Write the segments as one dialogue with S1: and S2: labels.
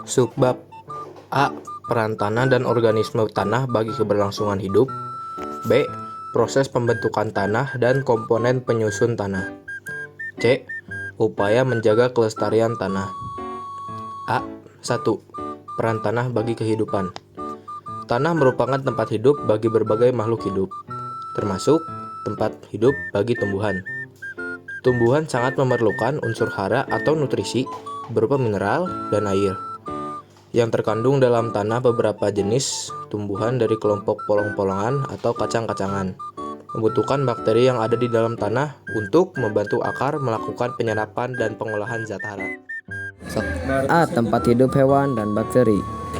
S1: Subbab A. Peran tanah dan organisme tanah bagi keberlangsungan hidup. B. Proses pembentukan tanah dan komponen penyusun tanah. C. Upaya menjaga kelestarian tanah. A. 1. Peran tanah bagi kehidupan. Tanah merupakan tempat hidup bagi berbagai makhluk hidup, termasuk tempat hidup bagi tumbuhan. Tumbuhan sangat memerlukan unsur hara atau nutrisi berupa mineral dan air yang terkandung dalam tanah. Beberapa jenis tumbuhan dari kelompok polong-polongan atau kacang-kacangan membutuhkan bakteri yang ada di dalam tanah untuk membantu akar melakukan penyerapan dan pengolahan zat hara.
S2: A. Tempat hidup hewan dan bakteri.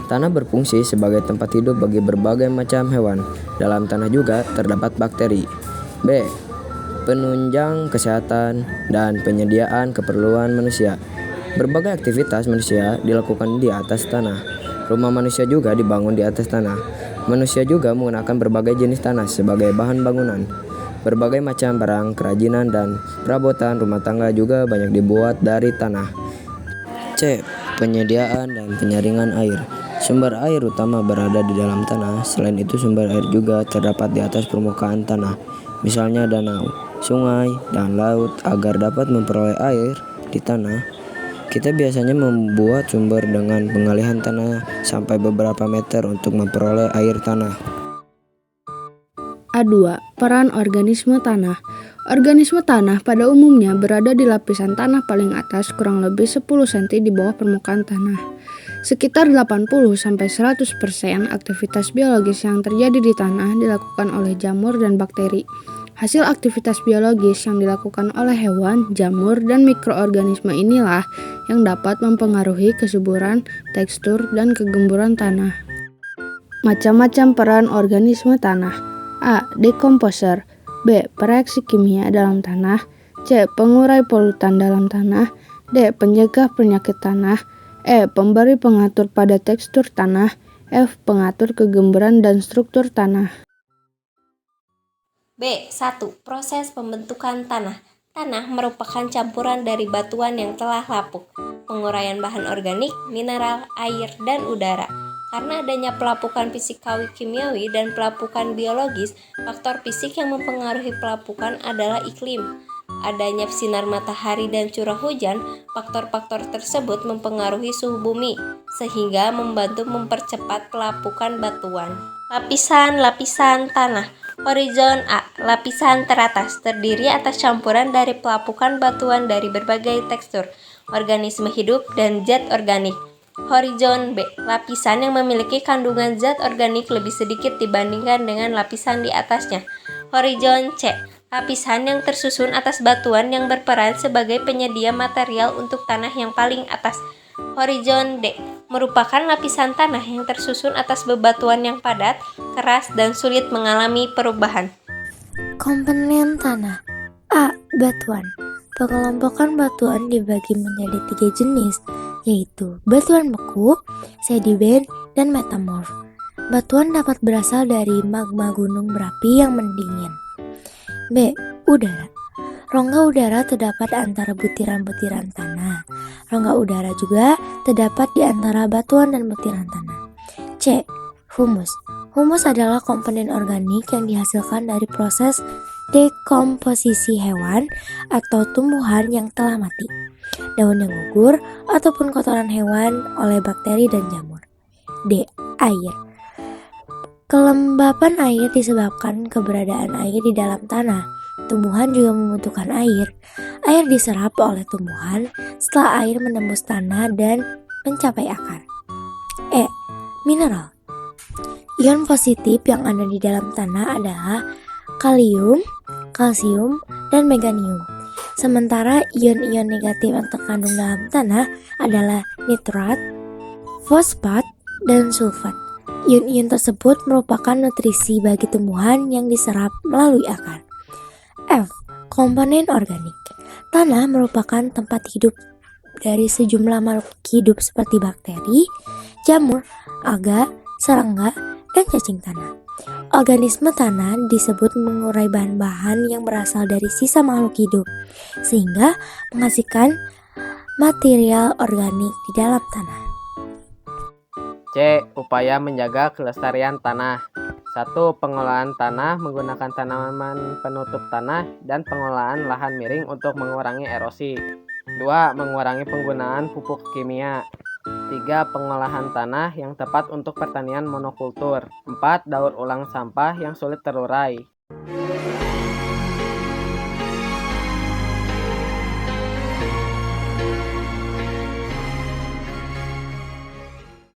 S2: Tanah berfungsi sebagai tempat hidup bagi berbagai macam hewan. Dalam tanah juga terdapat bakteri. B. Penunjang kesehatan dan penyediaan keperluan manusia. Berbagai aktivitas manusia dilakukan di atas tanah. Rumah manusia juga dibangun di atas tanah. Manusia juga menggunakan berbagai jenis tanah sebagai bahan bangunan. Berbagai macam barang kerajinan dan perabotan rumah tangga juga banyak dibuat dari tanah. C. Penyediaan dan penyaringan air. Sumber air utama berada di dalam tanah. Selain itu, sumber air juga terdapat di atas permukaan tanah, misalnya danau, sungai, dan laut. Agar dapat memperoleh air di tanah, kita biasanya membuat sumber dengan pengalihan tanah sampai beberapa meter untuk memperoleh air tanah.
S3: A2. Peran organisme tanah. Organisme tanah pada umumnya berada di lapisan tanah paling atas, kurang lebih 10 cm di bawah permukaan tanah. Sekitar 80-100% aktivitas biologis yang terjadi di tanah dilakukan oleh jamur dan bakteri. Hasil aktivitas biologis yang dilakukan oleh hewan, jamur, dan mikroorganisme inilah yang dapat mempengaruhi kesuburan, tekstur, dan kegemburan tanah. Macam-macam peran organisme tanah. A. Dekomposer. B. Pereaksi kimia dalam tanah. C. Pengurai polutan dalam tanah. D. Pencegah penyakit tanah. E. Pemberi pengatur pada tekstur tanah. F. Pengatur kegemburan dan struktur tanah.
S4: B. 1. Proses pembentukan tanah. Tanah merupakan campuran dari batuan yang telah lapuk, penguraian bahan organik, mineral, air, dan udara. Karena adanya pelapukan fisikawi kimiawi dan pelapukan biologis, faktor fisik yang mempengaruhi pelapukan adalah iklim. Adanya sinar matahari dan curah hujan, faktor-faktor tersebut mempengaruhi suhu bumi, sehingga membantu mempercepat pelapukan batuan. Lapisan-lapisan tanah. Horizon A. Lapisan teratas terdiri atas campuran dari pelapukan batuan dari berbagai tekstur, organisme hidup, dan zat organik. Horizon B. Lapisan yang memiliki kandungan zat organik lebih sedikit dibandingkan dengan lapisan di atasnya. Horizon C. Lapisan yang tersusun atas batuan yang berperan sebagai penyedia material untuk tanah yang paling atas. Horizon D. Merupakan lapisan tanah yang tersusun atas bebatuan yang padat, keras, dan sulit mengalami perubahan.
S5: Komponen tanah. A. Batuan. Pengelompokan batuan dibagi menjadi 3 jenis, yaitu batuan beku, sedimen, dan metamorf. Batuan dapat berasal dari magma gunung berapi yang mendingin. B. Udara. Rongga udara terdapat antara butiran-butiran tanah. Rongga udara juga terdapat di antara batuan dan butiran tanah. C. Humus. Humus adalah komponen organik yang dihasilkan dari proses dekomposisi hewan atau tumbuhan yang telah mati, daun yang gugur, ataupun kotoran hewan oleh bakteri dan jamur. D. Air. Kelembapan air disebabkan keberadaan air di dalam tanah. Tumbuhan juga membutuhkan air. Air diserap oleh tumbuhan setelah air menembus tanah dan mencapai akar. E. Mineral. Ion positif yang ada di dalam tanah adalah kalium, kalsium, dan meganium. Sementara ion-ion negatif yang terkandung dalam tanah adalah nitrat, fosfat, dan sulfat. Ion-ion tersebut merupakan nutrisi bagi tumbuhan yang diserap melalui akar. F. Komponen organik. Tanah merupakan tempat hidup dari sejumlah makhluk hidup seperti bakteri, jamur, alga, serangga, dan cacing tanah. Organisme tanah disebut mengurai bahan-bahan yang berasal dari sisa makhluk hidup, sehingga menghasilkan material organik di dalam tanah.
S1: C. Upaya menjaga kelestarian tanah. 1. Pengolahan tanah menggunakan tanaman penutup tanah dan pengolahan lahan miring untuk mengurangi erosi. 2. Mengurangi penggunaan pupuk kimia. 3. Pengolahan tanah yang tepat untuk pertanian monokultur. 4. Daur ulang sampah yang sulit terurai.